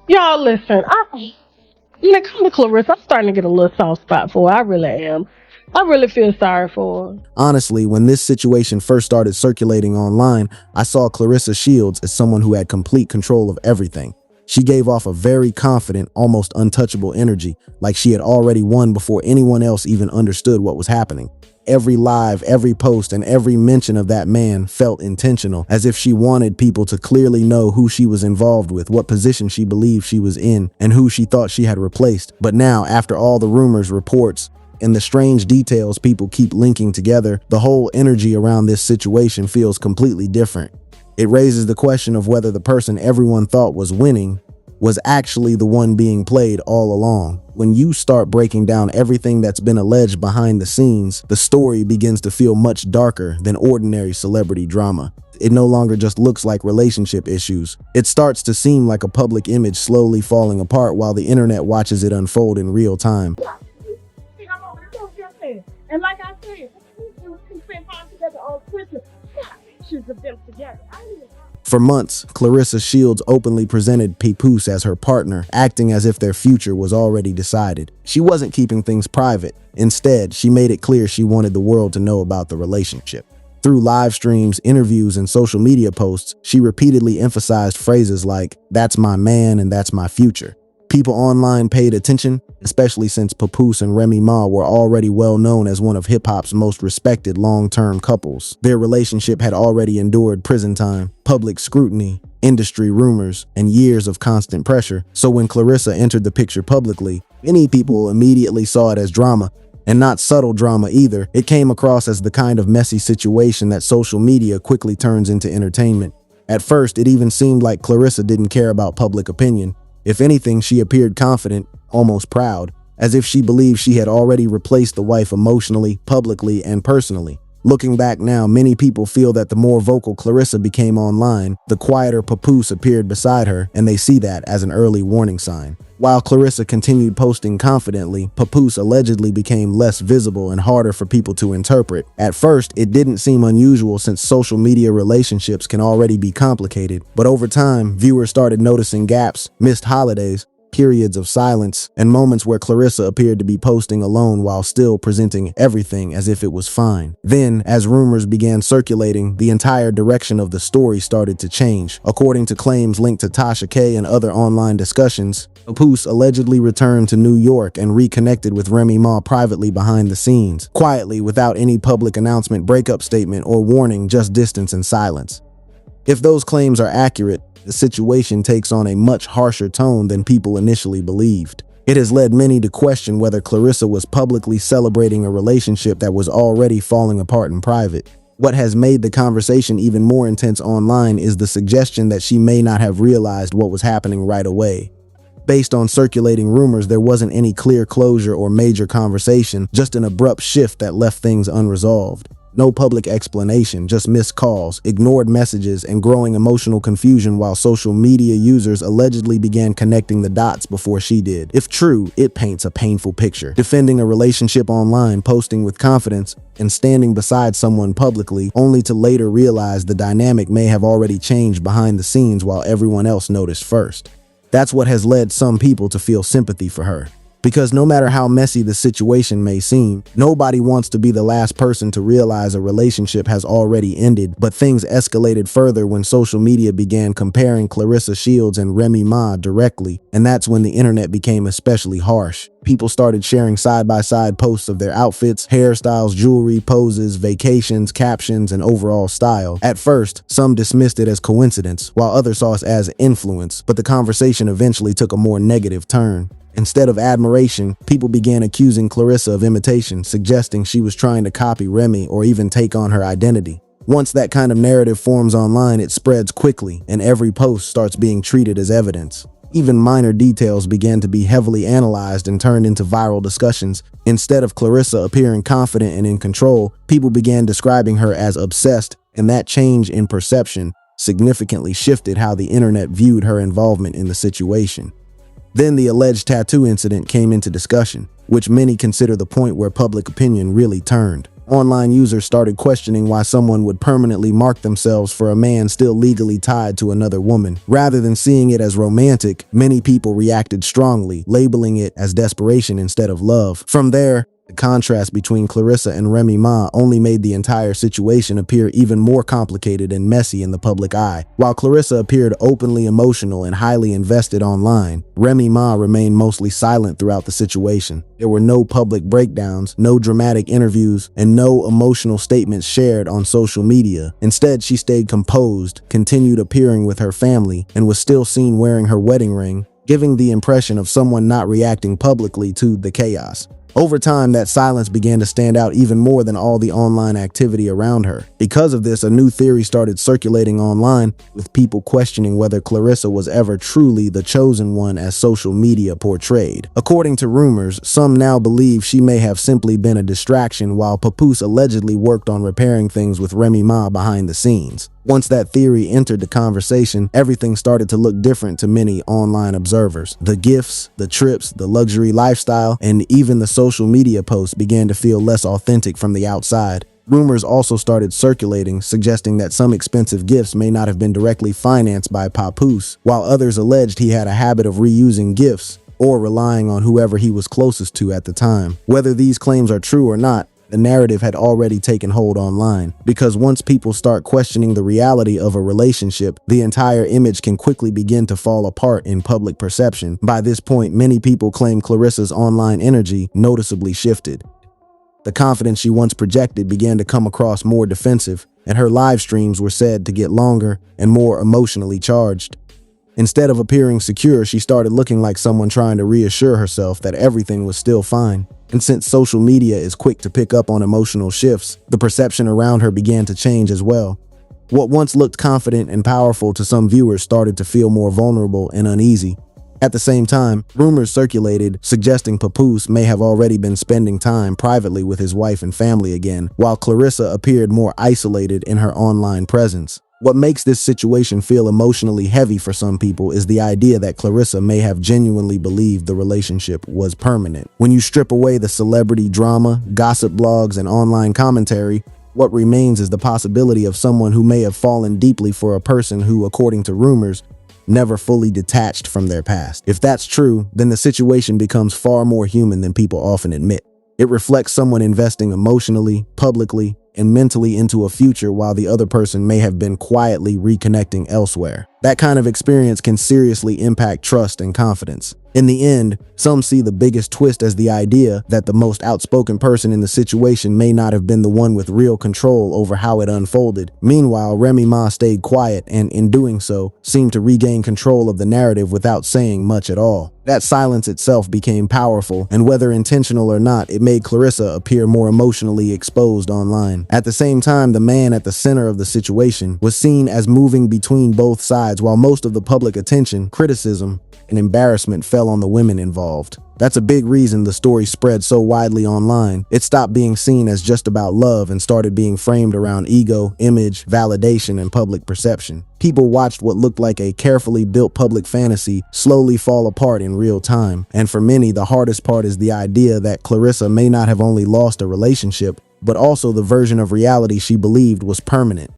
Y'all listen, when it comes to Clarissa, I'm starting to get a little soft spot for her. I really am. I really feel sorry for her. Honestly, when this situation first started circulating online, I saw Claressa Shields as someone who had complete control of everything. She gave off a very confident, almost untouchable energy, like she had already won before anyone else even understood what was happening. Every live, every post, and every mention of that man felt intentional, as if she wanted people to clearly know who she was involved with, what position she believed she was in, and who she thought she had replaced. But now, after all the rumors, reports, and the strange details people keep linking together, the whole energy around this situation feels completely different. It raises the question of whether the person everyone thought was winning was actually the one being played all along. When you start breaking down everything that's been alleged behind the scenes, the story begins to feel much darker than ordinary celebrity drama. It no longer just looks like relationship issues. It starts to seem like a public image slowly falling apart while the internet watches it unfold in real time. And like I said, we spent time together on Christmas. Pictures of them together. For months, Claressa Shields openly presented Papoose as her partner, acting as if their future was already decided. She wasn't keeping things private. Instead, she made it clear she wanted the world to know about the relationship. Through live streams, interviews, and social media posts, she repeatedly emphasized phrases like, "That's my man" and "That's my future." People online paid attention, especially since Papoose and Remy Ma were already well known as one of hip-hop's most respected long-term couples. Their relationship had already endured prison time, public scrutiny, industry rumors, and years of constant pressure, so when Claressa entered the picture publicly, many people immediately saw it as drama. And not subtle drama either. It came across as the kind of messy situation that social media quickly turns into entertainment. At first, it even seemed like Claressa didn't care about public opinion. If anything, she appeared confident, almost proud, as if she believed she had already replaced the wife emotionally, publicly, and personally. Looking back now, many people feel that the more vocal Claressa became online, the quieter Papoose appeared beside her, and they see that as an early warning sign. While Claressa continued posting confidently, Papoose allegedly became less visible and harder for people to interpret. At first, it didn't seem unusual since social media relationships can already be complicated, but over time, viewers started noticing gaps, missed holidays, periods of silence, and moments where Claressa appeared to be posting alone while still presenting everything as if it was fine. Then, as rumors began circulating, the entire direction of the story started to change. According to claims linked to Tasha K and other online discussions, Papoose allegedly returned to New York and reconnected with Remy Ma privately behind the scenes, quietly without any public announcement, breakup statement, or warning, just distance and silence. If those claims are accurate, the situation takes on a much harsher tone than people initially believed. It has led many to question whether Claressa was publicly celebrating a relationship that was already falling apart in private. What has made the conversation even more intense online is the suggestion that she may not have realized what was happening right away. Based on circulating rumors, there wasn't any clear closure or major conversation, just an abrupt shift that left things unresolved. No public explanation, just missed calls, ignored messages, and growing emotional confusion while social media users allegedly began connecting the dots before she did. If true, it paints a painful picture. Defending a relationship online, posting with confidence, and standing beside someone publicly, only to later realize the dynamic may have already changed behind the scenes while everyone else noticed first. That's what has led some people to feel sympathy for her. Because no matter how messy the situation may seem, nobody wants to be the last person to realize a relationship has already ended, but things escalated further when social media began comparing Claressa Shields and Remy Ma directly, and that's when the internet became especially harsh. People started sharing side-by-side posts of their outfits, hairstyles, jewelry, poses, vacations, captions, and overall style. At first, some dismissed it as coincidence, while others saw it as influence, but the conversation eventually took a more negative turn. Instead of admiration, people began accusing Claressa of imitation, suggesting she was trying to copy Remy or even take on her identity. Once that kind of narrative forms online, it spreads quickly, and every post starts being treated as evidence. Even minor details began to be heavily analyzed and turned into viral discussions. Instead of Claressa appearing confident and in control, people began describing her as obsessed, and that change in perception significantly shifted how the internet viewed her involvement in the situation. Then the alleged tattoo incident came into discussion, which many consider the point where public opinion really turned. Online users started questioning why someone would permanently mark themselves for a man still legally tied to another woman. Rather than seeing it as romantic, many people reacted strongly, labeling it as desperation instead of love. From there, the contrast between Claressa and Remy Ma only made the entire situation appear even more complicated and messy in the public eye. While Claressa appeared openly emotional and highly invested online, Remy Ma remained mostly silent throughout the situation. There were no public breakdowns, no dramatic interviews, and no emotional statements shared on social media. Instead, she stayed composed, continued appearing with her family, and was still seen wearing her wedding ring, giving the impression of someone not reacting publicly to the chaos. Over time, that silence began to stand out even more than all the online activity around her. Because of this, a new theory started circulating online, with people questioning whether Claressa was ever truly the chosen one as social media portrayed. According to rumors, some now believe she may have simply been a distraction while Papoose allegedly worked on repairing things with Remy Ma behind the scenes. Once that theory entered the conversation, everything started to look different to many online observers. The gifts, the trips, the luxury lifestyle, and even the social media posts began to feel less authentic from the outside. Rumors also started circulating, suggesting that some expensive gifts may not have been directly financed by Papoose, while others alleged he had a habit of reusing gifts or relying on whoever he was closest to at the time. Whether these claims are true or not, the narrative had already taken hold online, because once people start questioning the reality of a relationship, the entire image can quickly begin to fall apart in public perception. By this point, many people claim Claressa's online energy noticeably shifted. The confidence she once projected began to come across more defensive, and her live streams were said to get longer and more emotionally charged. Instead of appearing secure, she started looking like someone trying to reassure herself that everything was still fine. And since social media is quick to pick up on emotional shifts, the perception around her began to change as well. What once looked confident and powerful to some viewers started to feel more vulnerable and uneasy. At the same time, rumors circulated suggesting Papoose may have already been spending time privately with his wife and family again, while Claressa appeared more isolated in her online presence. What makes this situation feel emotionally heavy for some people is the idea that Claressa may have genuinely believed the relationship was permanent. When you strip away the celebrity drama, gossip blogs, and online commentary, what remains is the possibility of someone who may have fallen deeply for a person who, according to rumors, never fully detached from their past. If that's true, then the situation becomes far more human than people often admit. It reflects someone investing emotionally, publicly, and mentally into a future while the other person may have been quietly reconnecting elsewhere. That kind of experience can seriously impact trust and confidence. In the end, some see the biggest twist as the idea that the most outspoken person in the situation may not have been the one with real control over how it unfolded. Meanwhile, Remy Ma stayed quiet and, in doing so, seemed to regain control of the narrative without saying much at all. That silence itself became powerful, and whether intentional or not, it made Claressa appear more emotionally exposed online. At the same time, the man at the center of the situation was seen as moving between both sides, while most of the public attention, criticism, and embarrassment fell on the women involved. That's a big reason the story spread so widely online. It stopped being seen as just about love and started being framed around ego, image, validation, and public perception. People watched what looked like a carefully built public fantasy slowly fall apart in real time. And for many, the hardest part is the idea that Claressa may not have only lost a relationship, but also the version of reality she believed was permanent.